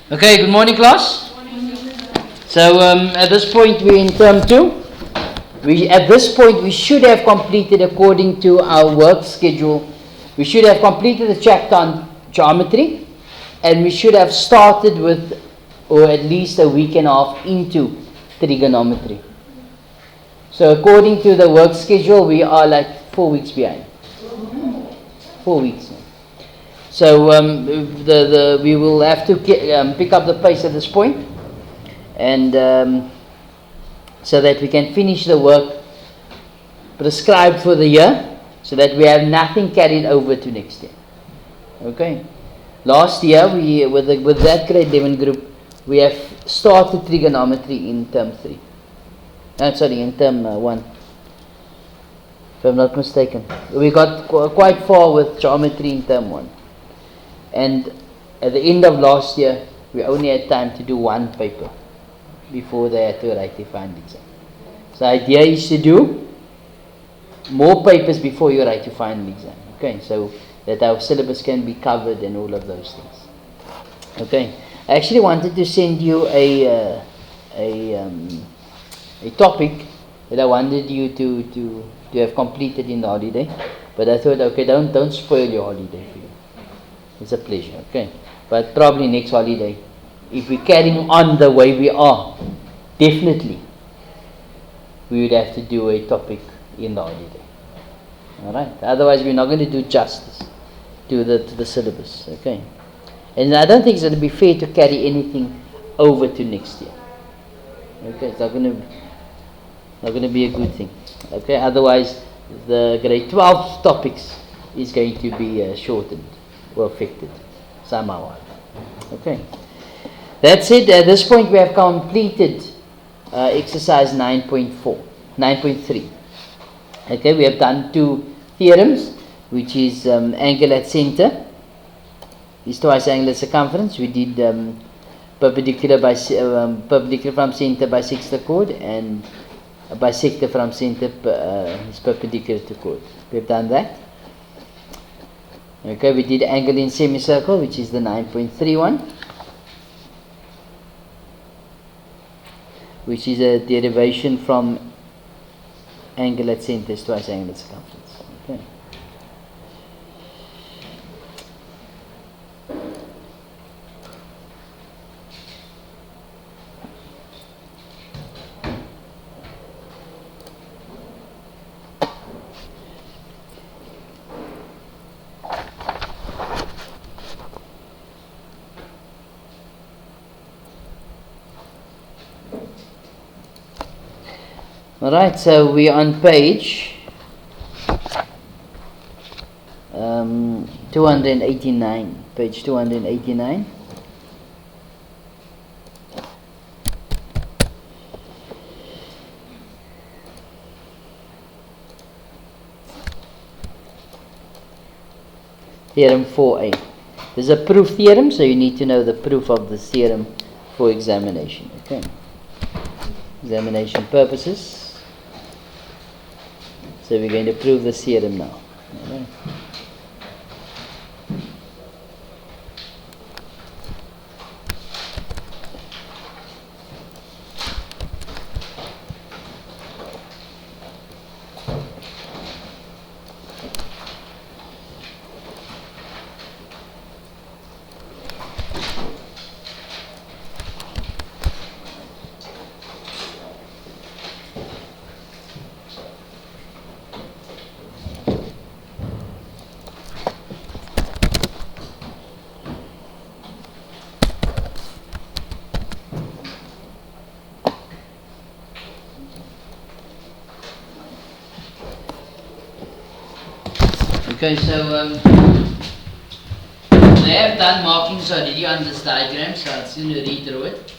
Okay, good morning class. So at this point we're in term 2. At this point we should have completed, according to our work schedule, we should have completed the chapter on geometry, and we should have started with, or at least a week and a half into trigonometry. So according to the work schedule, we are like 4 weeks behind. 4 weeks. So we will have to pick up the pace at this point, and so that we can finish the work prescribed for the year, so that we have nothing carried over to next year. Okay. Last year, we with that grade 11 group, we have started trigonometry in term 3. In term 1. If I'm not mistaken, we got quite far with geometry in term 1. And at the end of last year, we only had time to do one paper before they had to write their final exam. So the idea is to do more papers before you write your final exam. Okay, so that our syllabus can be covered and all of those things. Okay, I actually wanted to send you a topic that I wanted you to have completed in the holiday, but I thought, okay, don't spoil your holiday for you. It's a pleasure, okay? But probably next holiday, if we're carrying on the way we are, definitely we would have to do a topic in the holiday. Alright? Otherwise we're not going to do justice to the syllabus, okay? And I don't think it's going to be fair to carry anything over to next year. Okay, it's not going to be a good thing. Okay, otherwise the grade 12 topics is going to be shortened or affected somehow. Okay, that's it. At this point we have completed exercise 9.3. Okay, we have done 2 theorems, which is angle at center is twice angle at circumference. We did perpendicular from center bisects chord, and a bisector from center is perpendicular to chord. We have done that. Okay, we did angle in semicircle, which is the 9.31, which is a derivation from angle at center is twice angle at circumference. Okay. Alright, so we're on page 289. Page 289. Theorem 4a. This is a proof theorem, so you need to know the proof of the theorem for examination. Okay. Examination purposes. So we're going to prove the theorem now. All right. Okay, so they have done markings already on this diagram, so I'm just going to read through it.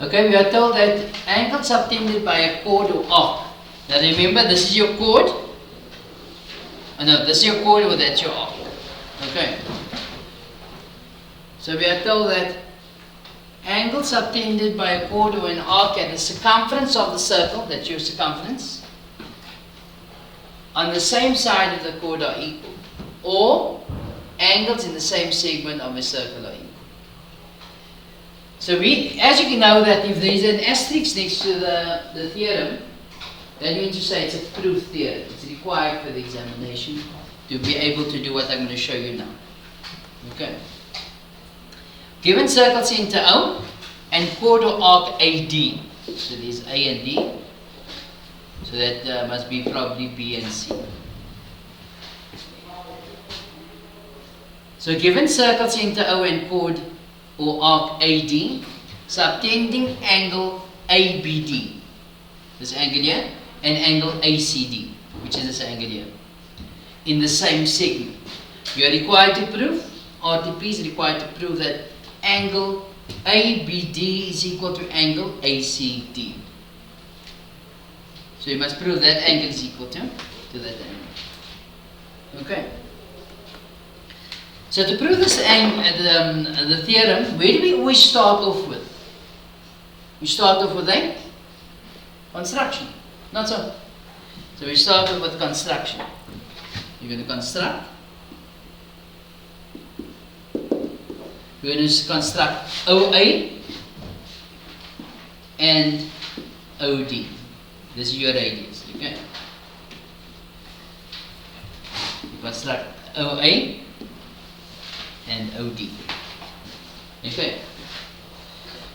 Okay, we are told that angle subtended by a chord or arc. Now remember, this is your chord. Oh, no, this is your chord or that's your arc. Okay. So we are told that angle subtended by a chord or an arc at the circumference of the circle, that's your circumference, on the same side of the chord are equal, or angles in the same segment of a circle are equal. So as you can know that if there is an asterisk next to the theorem, that means to say it's a proof theorem. It's required for the examination to be able to do what I'm going to show you now. Okay. Given circle center O and chord or arc AD, so there's A and D, so that must be probably B and C. So given circle center O and chord or arc AD, subtending angle ABD, this angle here, and angle ACD, which is this angle here, in the same segment. You are required to prove, RTP is required to prove that angle ABD is equal to angle ACD. So you must prove that angle is equal to that angle. Okay. So to prove this the theorem, where do we always start off with? We start off with a construction. Not so. So we start off with construction. You're going to construct. We're going to construct OA and OD. This is your radius, okay? You construct OA and OD. Okay.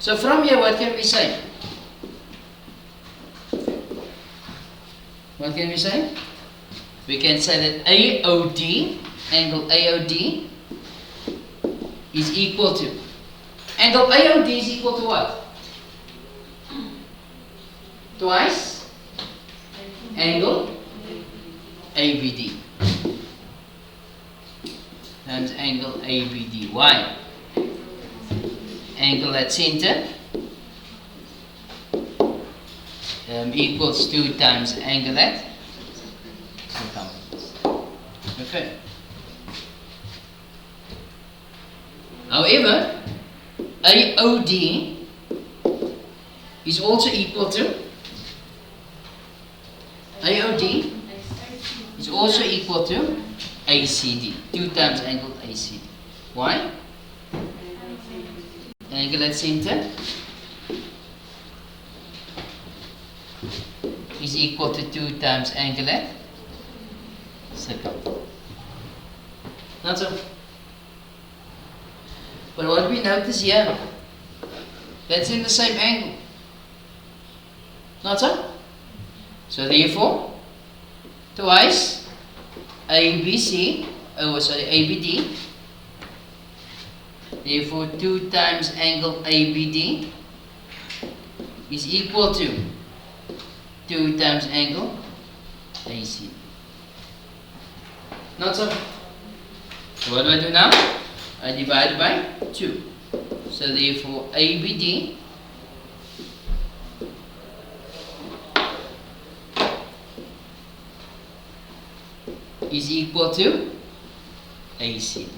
So from here, what can we say? What can we say? We can say that AOD, angle AOD, is equal to, angle AOD is equal to what? Twice angle ABD times angle ABD. Why? Angle at center equals 2 times angle at circumference. Okay. However, AOD is also equal to AOD is also equal to ACD, 2 times angle ACD. Why? Angle at center is equal to 2 times angle at circumference. Not so. But what we notice here, that's in the same angle. Not so? So therefore, twice ABC, ABD, therefore 2 times angle ABD is equal to 2 times angle ACD. Not so? So what do I do now? I divide by 2. So therefore ABD is equal to ACD,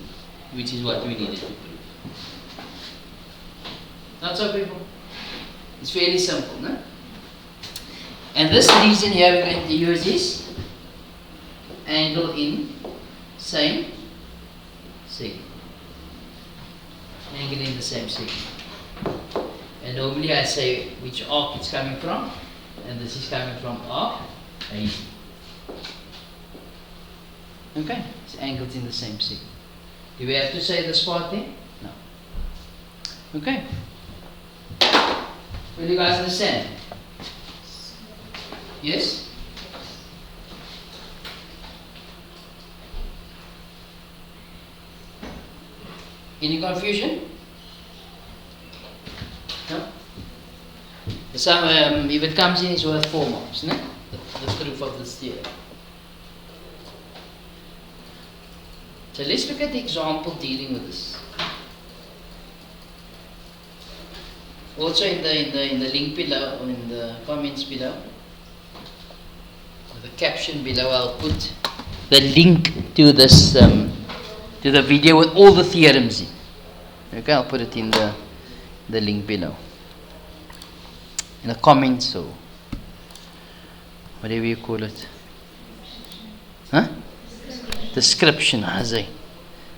which is what we needed to prove. Not so, people? It's fairly simple, no? And this reason here we're going to use is angle in same segment. Angle in the same segment. And normally I say which arc it's coming from, and this is coming from arc AC. Okay, it's angles in the same segment. Do we have to say this part there? No. Okay. Will you guys understand? Yes? Any confusion? No? Some, if it comes in, it's worth 4 marks, no? The proof of this theorem. So let's look at the example dealing with this. Also in the link below, or in the comments below, or the caption below, I'll put the link to this to the video with all the theorems in. Okay, I'll put it in the link below, in the comments, or whatever you call it. Huh? Description, Hazay.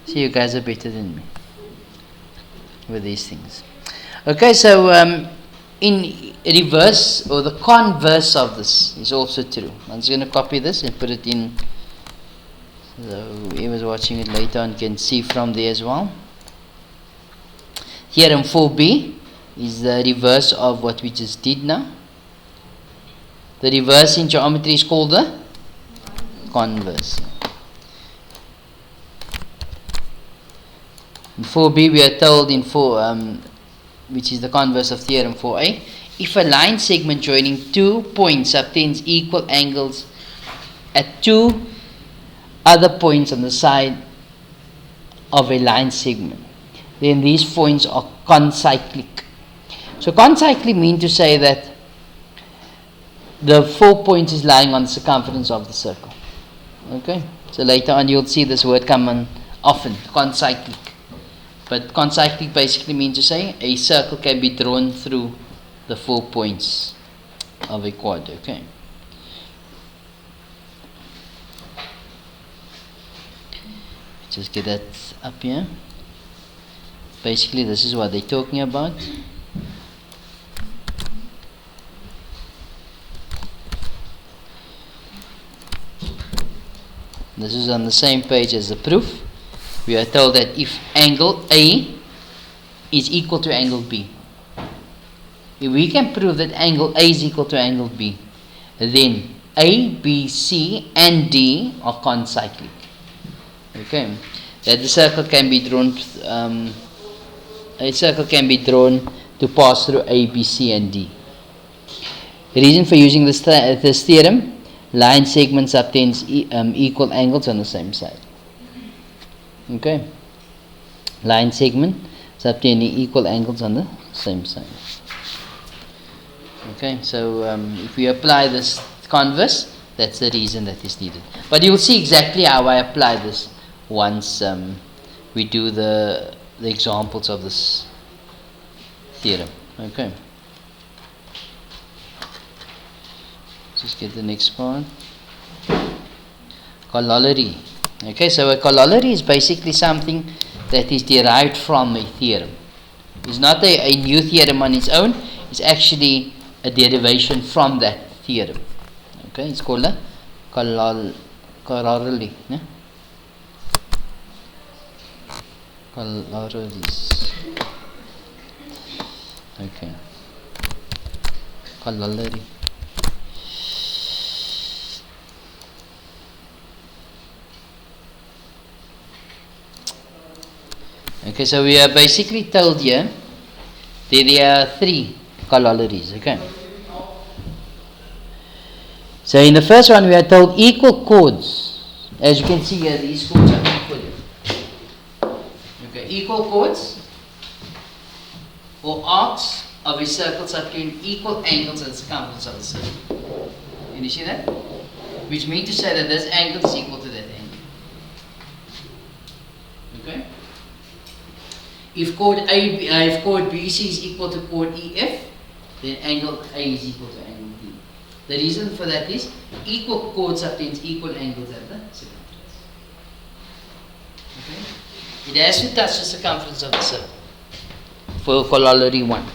See, you guys are better than me with these things. Okay, so in reverse, or the converse of this is also true. I'm just going to copy this and put it in, so whoever's watching it later on can see from there as well. Theorem 4b is the reverse of what we just did now. The reverse in geometry is called the converse. In 4b we are told in 4, which is the converse of theorem 4a, if a line segment joining 2 points obtains equal angles at 2 other points on the side of a line segment, then these points are concyclic. So concyclic means to say that the 4 points is lying on the circumference of the circle. Okay, so later on you'll see this word come on often, concyclic. But concyclic basically means to say a circle can be drawn through the 4 points of a quad. Okay. Just get that up here. Basically, this is what they're talking about. This is on the same page as the proof. We are told that if angle A is equal to angle B, if we can prove that angle A is equal to angle B, then A, B, C, and D are concyclic. Okay, that the circle can be drawn. A circle can be drawn to pass through A, B, C, and D. The reason for using this theorem: line segments obtains equal angles on the same side. Okay, line segment is obtaining equal angles on the same side. Okay, so if we apply this converse, that's the reason that is needed. But you'll see exactly how I apply this once we do the examples of this theorem. Okay, just get the next part. Corollary. Okay, so a corollary is basically something that is derived from a theorem. It's not a new theorem on its own. It's actually a derivation from that theorem. Okay, it's called a corollary. Yeah? Corollaries. Okay, corollary. Okay, so we are basically told here that there are 3 corollaries. Okay, so in the first one we are told equal chords. As you can see here, these chords are equal. Okay, equal chords or arcs of a circle obtain equal angles at the circumference of the circle. Can you see that? Which means to say that this angle is equal to that angle. Okay. If chord BC is equal to chord EF, then angle A is equal to angle D. The reason for that is equal chords obtains equal angles at the circumference. Okay? It has to touch the circumference of the circle for corollary 1.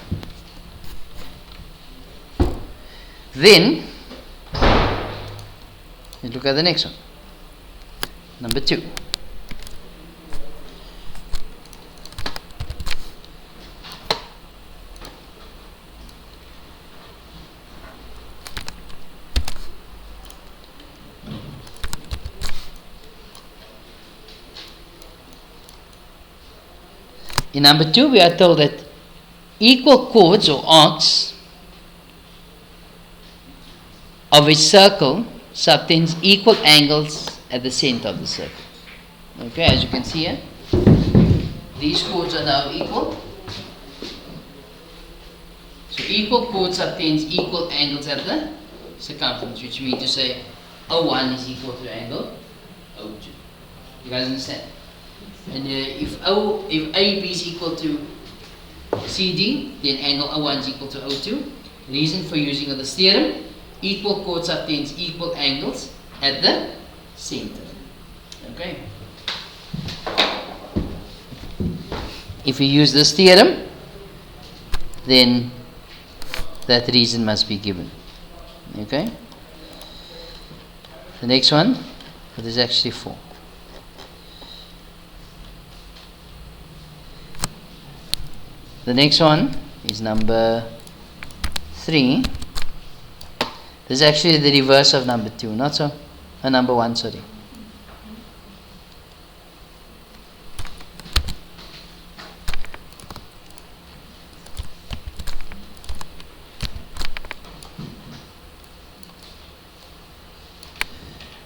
Then, let's look at the next one. Number 2. In number 2, we are told that equal chords or arcs of a circle subtends equal angles at the center of the circle. Okay, as you can see here, these chords are now equal. So equal chords obtains equal angles at the circumference, which means to say O1 is equal to angle O2. You guys understand? And if AB is equal to CD, then angle O1 is equal to O2. Reason for using this theorem: equal chords obtains equal angles at the center. Okay. If we use this theorem, then that reason must be given. Okay. The next one, there's actually 4. The next one is number 3. This is actually the reverse of number 2, not so? Number 1, sorry.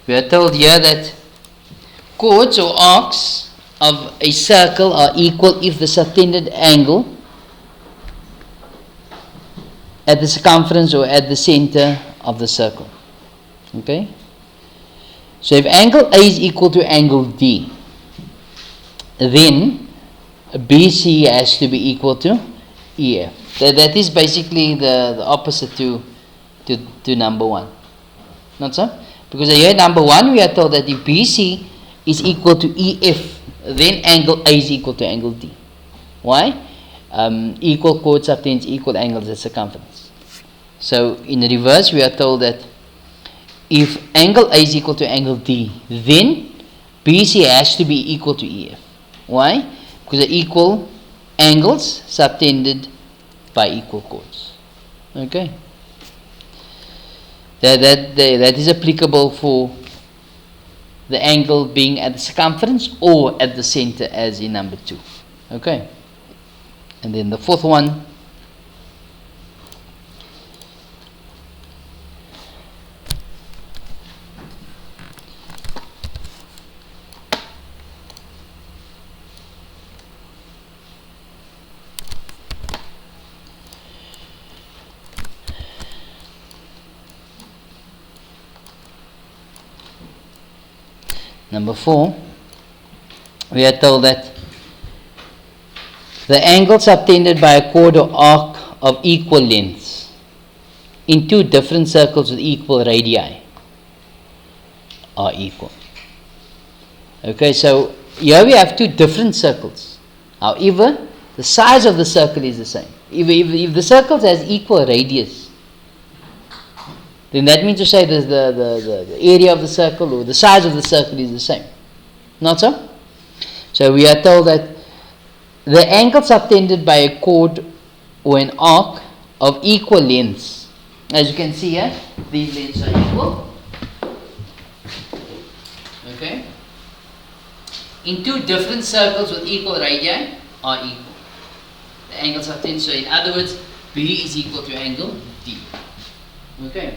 We are told here that chords or arcs of a circle are equal if the subtended angle at the circumference or at the center of the circle. Okay? So if angle A is equal to angle D, then BC has to be equal to EF. That is basically the opposite to number 1. Not so? Because here number 1 we are told that if BC is equal to EF, then angle A is equal to angle D. Why? Equal chords obtains equal angles at circumference. So in the reverse we are told that if angle A is equal to angle D, then BC has to be equal to EF. Why? Because they're equal angles subtended by equal chords. Okay. That is applicable for the angle being at the circumference or at the center, as in number 2. Okay. And then the 4th one, number 4, we are told that the angles subtended by a chord or arc of equal lengths in 2 different circles with equal radii are equal. Okay, so here we have 2 different circles. However, the size of the circle is the same. If the circle has equal radius, then that means to say that the area of the circle or the size of the circle is the same. Not so? So we are told that the angles subtended by a chord or an arc of equal lengths, as you can see here, these lengths are equal. Okay? In 2 different circles with equal radii are equal. The angles subtended, so in other words, B is equal to angle D. Okay?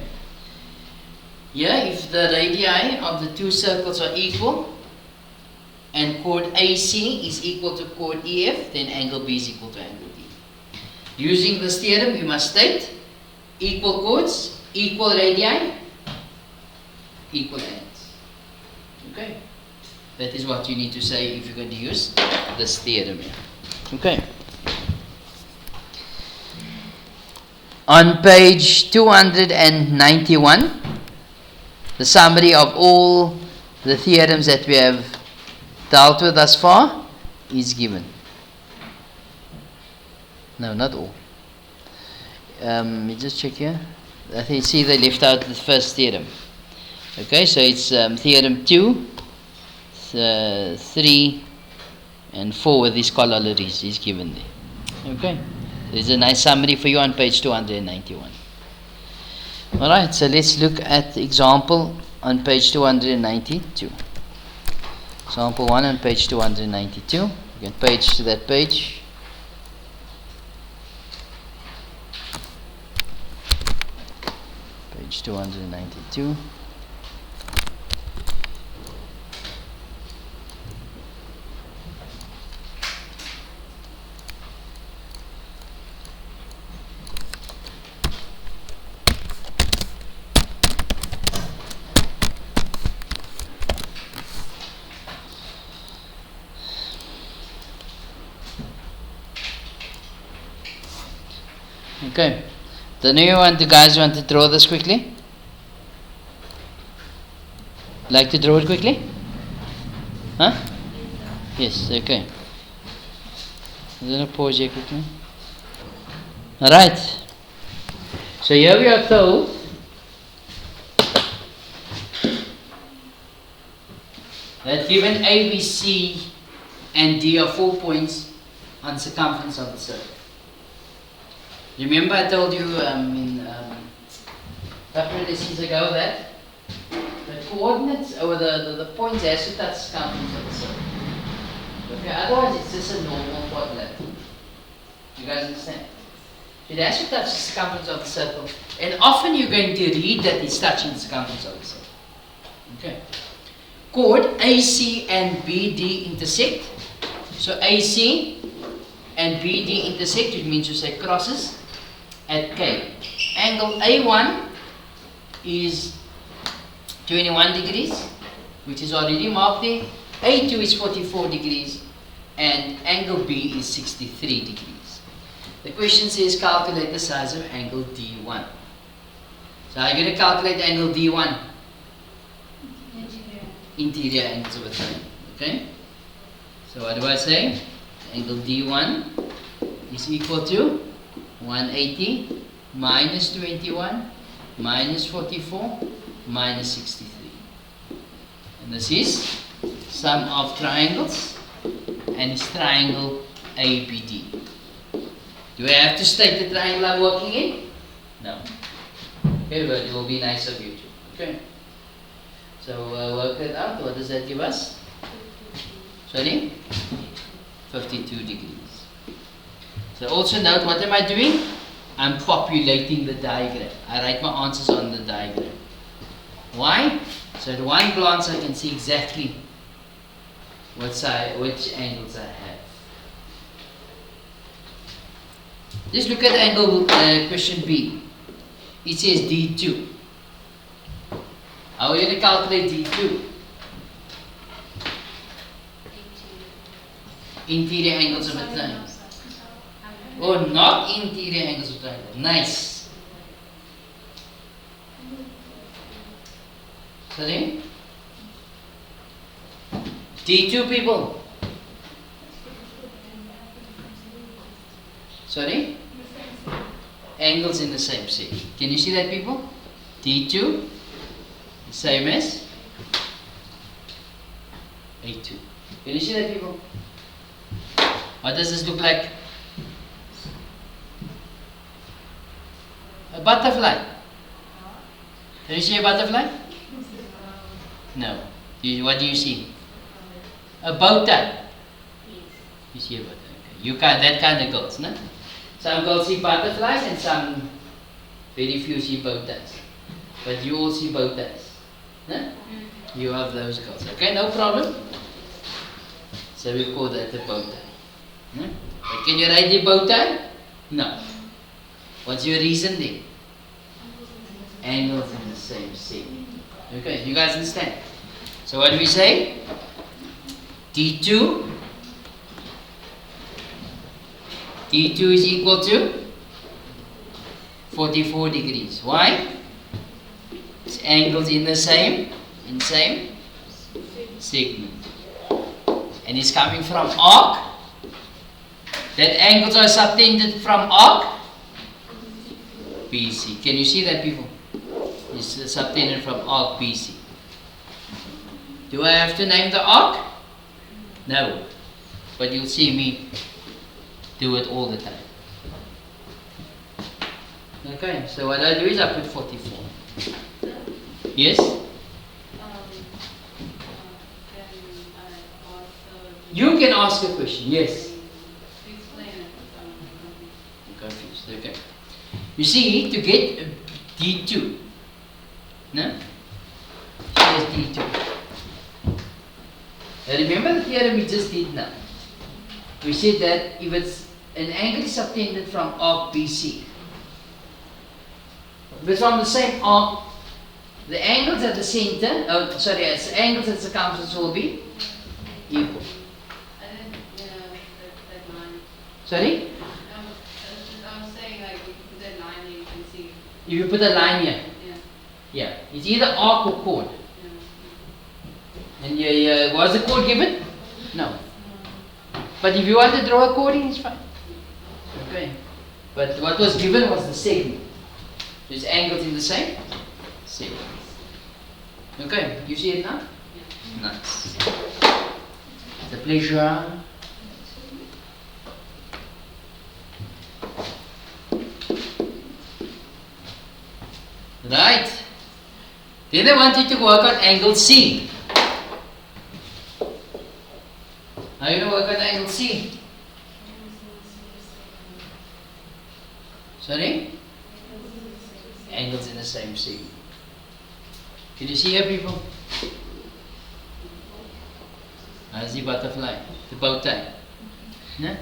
Here, if the radii of the 2 circles are equal and chord AC is equal to chord EF, then angle B is equal to angle D. Using this theorem, we must state equal chords, equal radii, equal angles. Okay? That is what you need to say if you're going to use this theorem here. Okay? On page 291, the summary of all the theorems that we have dealt with thus far is given. No, not all. Let me just check here. I think see they left out the first theorem. Okay, so it's theorem 2, 3, and 4 with these corollaries is given there. Okay, there's a nice summary for you on page 291. Alright, so let's look at the example on page 292. Example 1 on page 292. You can page to that page. Page 292. Okay. Then you guys want to draw this quickly? Like to draw it quickly? Huh? Yes, okay. I'm going to pause here quickly. Alright. So here we are told that given A, B, C and D are 4 points on circumference of the circle. Remember I told you a couple of lessons ago that the coordinates or the points has to touch circumference of the circle. Okay, otherwise it's just a normal quadrilateral. You guys understand? It has to touch the circumference of the circle, and often you're going to read that it's touching the circumference of the circle. Okay. Chord AC and BD intersect. So AC and BD intersect, which means you say crosses at K. Angle A1 is 21 degrees, which is already marked there. A2 is 44 degrees, and angle B is 63 degrees. The question says calculate the size of angle D1. So how are you going to calculate angle D1? Interior angles of a triangle. Okay? So what do I say? Angle D1 is equal to 180 minus 21 minus 44 minus 63. And this is sum of triangles, and it's triangle ABD. Do I have to state the triangle I'm working in? No. Okay, but it will be nice of you too. Okay. So work it out. What does that give us? Sorry? 52 degrees. So also note, what am I doing? I'm populating the diagram. I write my answers on the diagram. Why? So at one glance I can see exactly which angles I have. Just look at angle question B. It says D2. How are you going to calculate D2? Interior angles of a triangle. Oh, not interior angles of a triangle. Nice. Sorry? D2 people. Sorry? Angles in the same shape. Can you see that, people? D2, same as A2. Can you see that, people? What does this look like? A butterfly. Can you see a butterfly? No. What do you see? A bow tie. You see a bow tie. Okay. You can't, that kind of girls, no? Some girls see butterflies and some, very few see bow ties. But you all see bow ties. No? You have those girls. Okay, no problem. So we call that a bow tie. No? But can you write the bow tie? No. What's your reason there? Angles in the same shape. Okay, you guys understand? So what do we say? D2 is equal to 44 degrees. Why? It's angles in the same segment. And it's coming from arc. That angles are subtended from arc BC. Can you see that, people? It's subtended from arc BC. Do I have to name the arc? No. But you'll see me do it all the time. Okay, so what I do is I put 44. Yes? You can ask a question, yes. I'm confused, okay. You see, to get D2, no? Here's D2. Now remember the theorem we just did now. We said that if it's an angle subtended from arc BC, if it's from the same arc, the angles at the center, the angles at circumference will be equal. Sorry? I was saying, like, that If you put a line here. Yeah. It's either arc or chord. And was the chord given? No. But if you want to draw a chording, it's fine. Okay. But what was given was the segment. There's angles in the same segment. Okay. You see it now? Nice. It's a pleasure. Right. Then I want you to work on angle C. How are you going to work on angle C? Sorry? Angles in the same segment. Can you see here, people? How's the butterfly? The bow tie. No?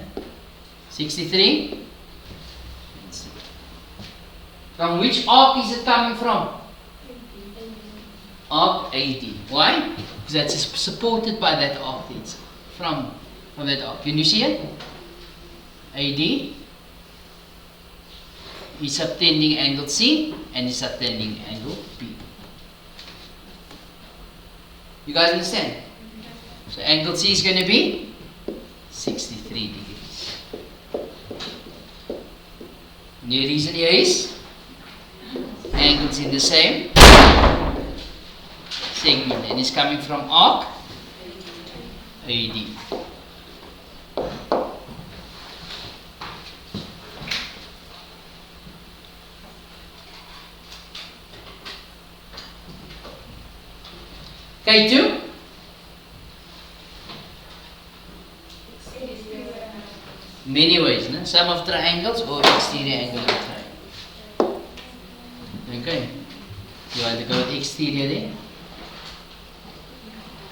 63? From which arc is it coming from? Arc AD. Why? Because that's supported by that arc. It's from that arc. Can you see it? AD is subtending angle C and is subtending angle B. You guys understand? So angle C is going to be 63 degrees. And the reason here is angles in the same segment and is coming from arc AD. K2? Many ways, no? Sum of triangles or exterior angle of triangle. Okay. You want to go with exterior there?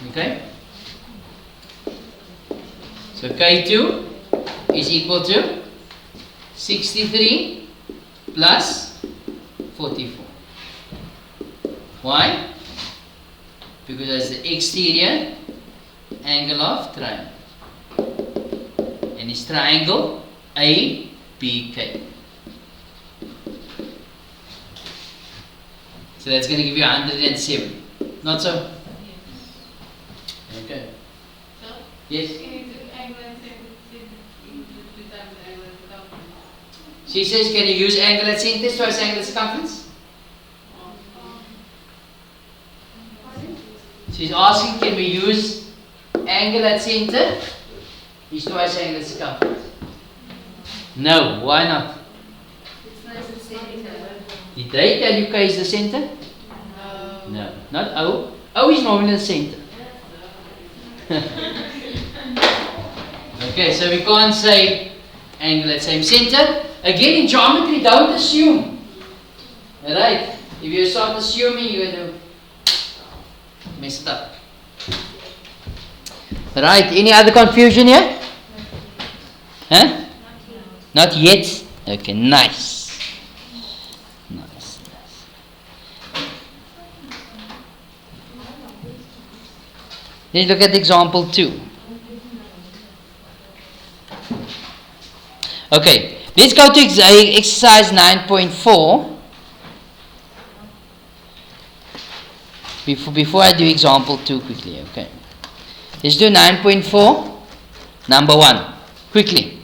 Okay. So K2 is equal to 63 plus 44. Why? Because that's the exterior angle of triangle. And it's triangle ABK. So that's going to give you 107. Not so? Okay. So, yes? can you do angle and two times the angle and circumference? She says, can you use angle at center twice angle at circumference? She's asking, can we use angle at center is twice angle at circumference? No, why not? It's nice and center. Did they tell you K is the center? No, not O. O is normally the center. Okay, so we can't say angle at same center. Again, in geometry, don't assume. Alright? If you start assuming, you're going to mess it up. Right, any other confusion here? Huh? Not yet? Okay, nice. Nice. Let's look at example 2. Okay, let's go to exercise 9.4. Before I do example 2 quickly, okay. Let's do 9.4, number 1, quickly.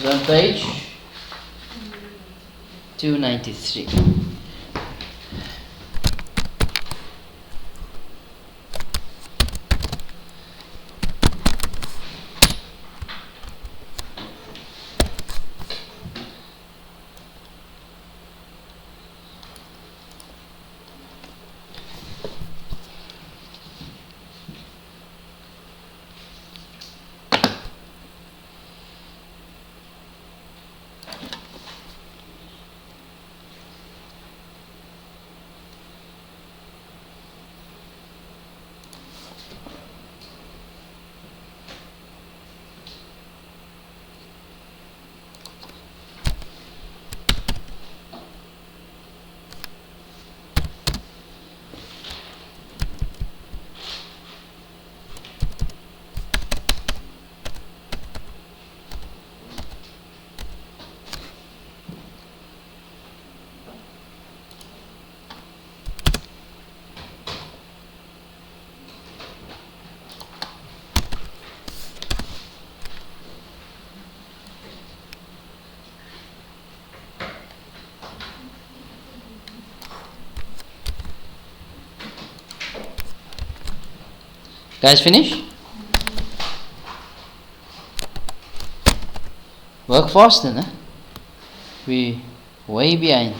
On page 293. Guys, finish? Work faster, no? We way behind.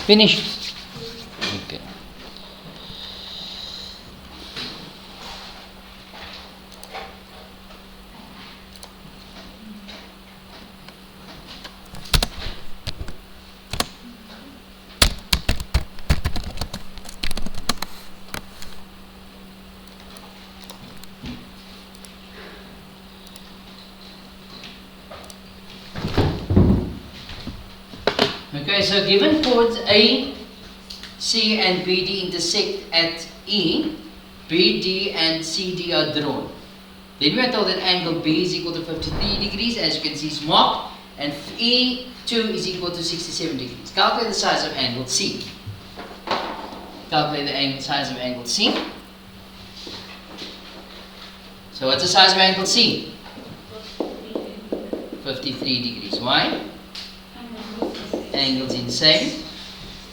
Finish. Okay. Okay, so given chords A, C and BD intersect at E, BD and CD are drawn. Then we are told that angle B is equal to 53 degrees, as you can see is marked, and E2 is equal to 67 degrees. Calculate the size of angle C. Calculate the size of angle C. So what's the size of angle C? 53 degrees. Why? Angles in the same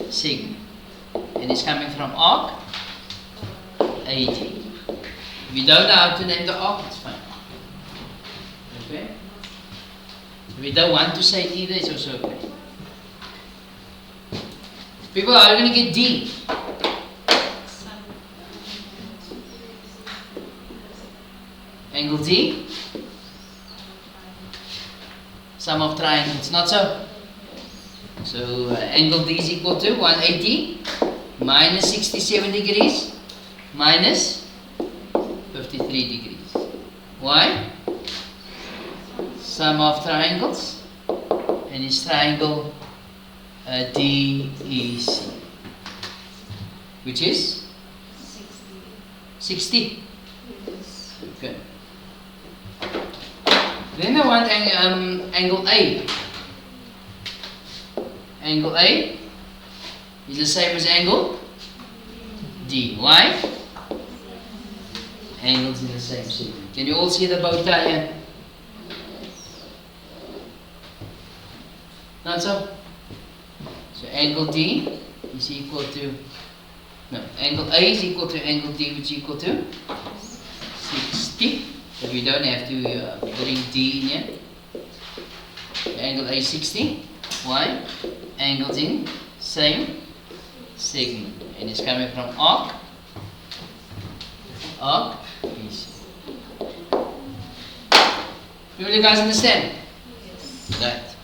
segment. And it's coming from arc AD. If you don't know how to name the arc, it's fine. Okay? If you don't want to say it either, it's also okay. People are going to get D. Angle D. Sum of triangles, not so? So angle D is equal to 180 minus 67 degrees minus 53 degrees. Why? Sum of triangles, and it's triangle DEC, which is 60. Okay. Then I want angle A. Angle A is the same as angle D. Why? Angles in the same segment. Can you all see the bow tie here? Not so? So angle D is equal to, no, angle A is equal to angle D, which is equal to 60. But we don't have to bring D in here. So angle A is 60. Why? Angles in same segment, and it's coming from arc BC. Will you guys understand? Yes. Right.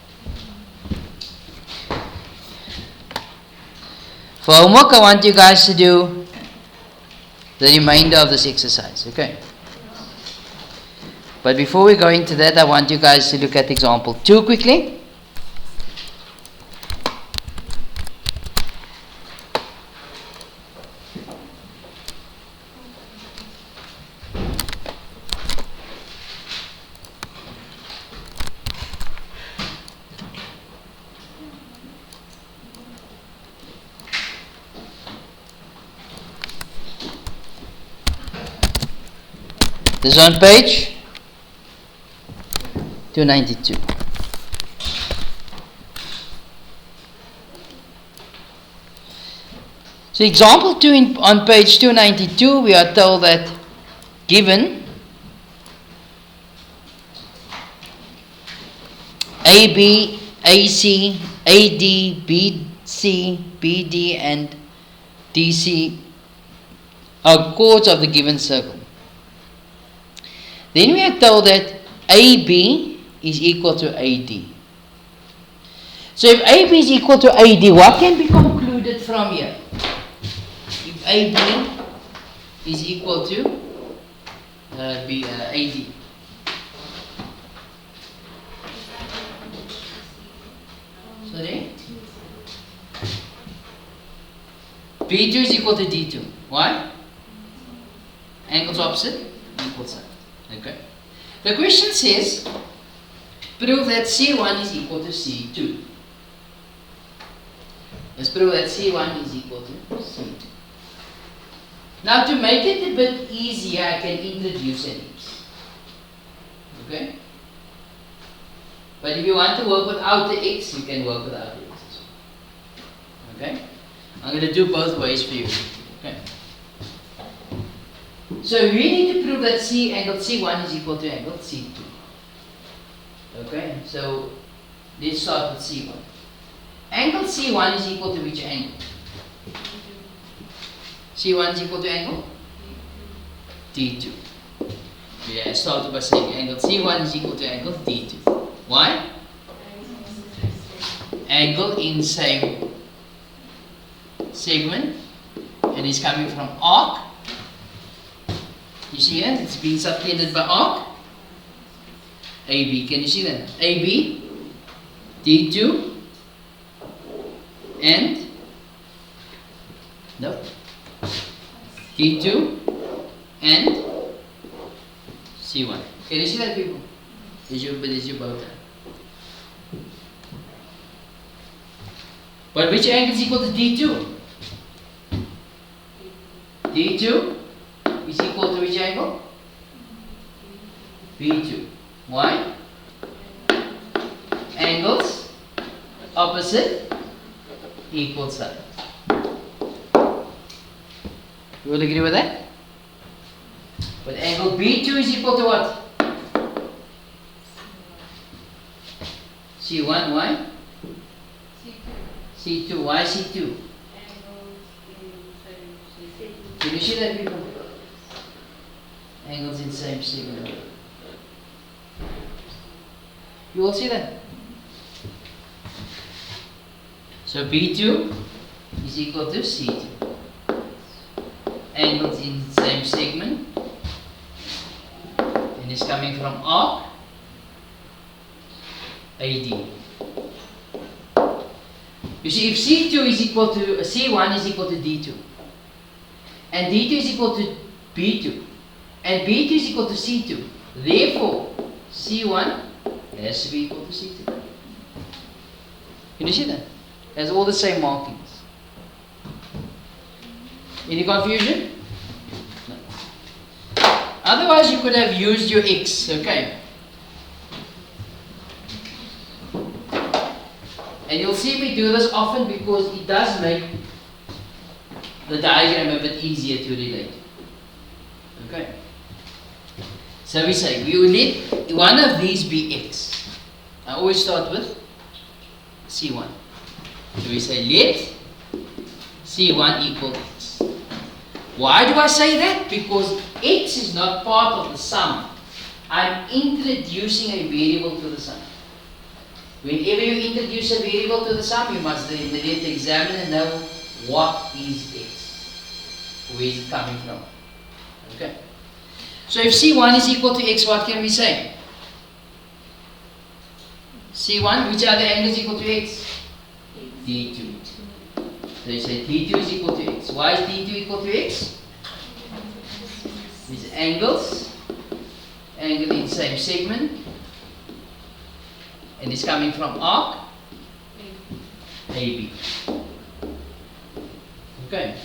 For homework, I want you guys to do the remainder of this exercise, okay? But before we go into that, I want you guys to look at example 2 quickly. This is on page 292. So example 2 on page 292, we are told that given AB, AC, AD, BC, BD and DC are chords of the given circle. Then we are told that AB is equal to AD. So if AB is equal to AD, what can be concluded from here? If AB is equal to AD. Sorry? B2 is equal to D2. Why? Angles opposite, equal side. Okay. The question says, prove that C1 is equal to C2. Let's prove that C1 is equal to C2. Now to make it a bit easier, I can introduce an X. Okay? But if you want to work without the X, you can work without the X as well. Okay? I'm going to do both ways for you. Okay? So we need to prove that angle C1 is equal to angle C2. Okay? So let's start with C1. Angle C1 is equal to which angle? C1 is equal to angle? D2. Yeah, I started by saying angle C1 is equal to angle D2. Why? Angle in same segment, and it's coming from arc. You see that? It's being subtended by arc. AB, can you see that? AB, D2, and no, D2 and C1. Can you see that, people? There's your bow tie. But which angle is equal to D2? D2 is equal to which angle? B2. Why? Angles opposite, equal sides. You will agree with that? But angle B2 is equal to what? C1, why? C2, why C2? Can you see that, people? Angles in same segment. You all see that? So B2 is equal to C2. Angles in same segment, and it's coming from arc AD. You see, if C2 is equal to C1 is equal to D2, and D2 is equal to B2, and B2 is equal to C2, therefore C1 has to be equal to C2. Can you see that? It has all the same markings. Any confusion? No. Otherwise, you could have used your X, okay? And you'll see me do this often because it does make the diagram a bit easier to relate. Okay? So we say, we will let one of these be X. I always start with C1. So we say, let C1 equal X. Why do I say that? Because X is not part of the sum. I'm introducing a variable to the sum. Whenever you introduce a variable to the sum, you must then let the examiner know what is X. Where is it coming from? Okay. So if C1 is equal to X, what can we say? C1, which are the angles equal to X? D2. So you say D2 is equal to X. Why is D2 equal to X? These angles, angle in same segment, and it's coming from arc AB. Okay.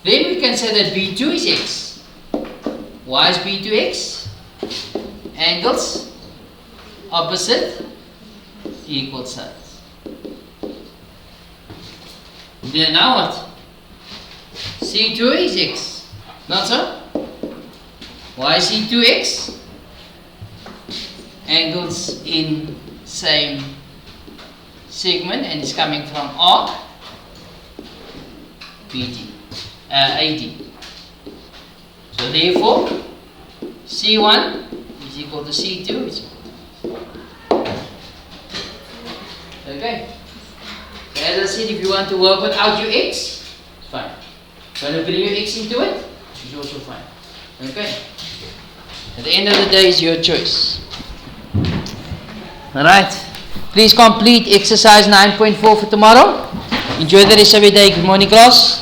Then we can say that B2 is X. Why is B2 X? Angles opposite, equal sides. Then now what? C2 is X. Not so? Why C2 X? Angles in same segment, and it's coming from arc AD. So therefore, C1 is equal to C2 is equal to. Okay. So as I said, if you want to work without your X, fine. Want to bring your x into it? It's also fine. Okay. At the end of the day, it's your choice. Alright. Please complete exercise 9.4 for tomorrow. Enjoy the rest of your day. Good morning, class.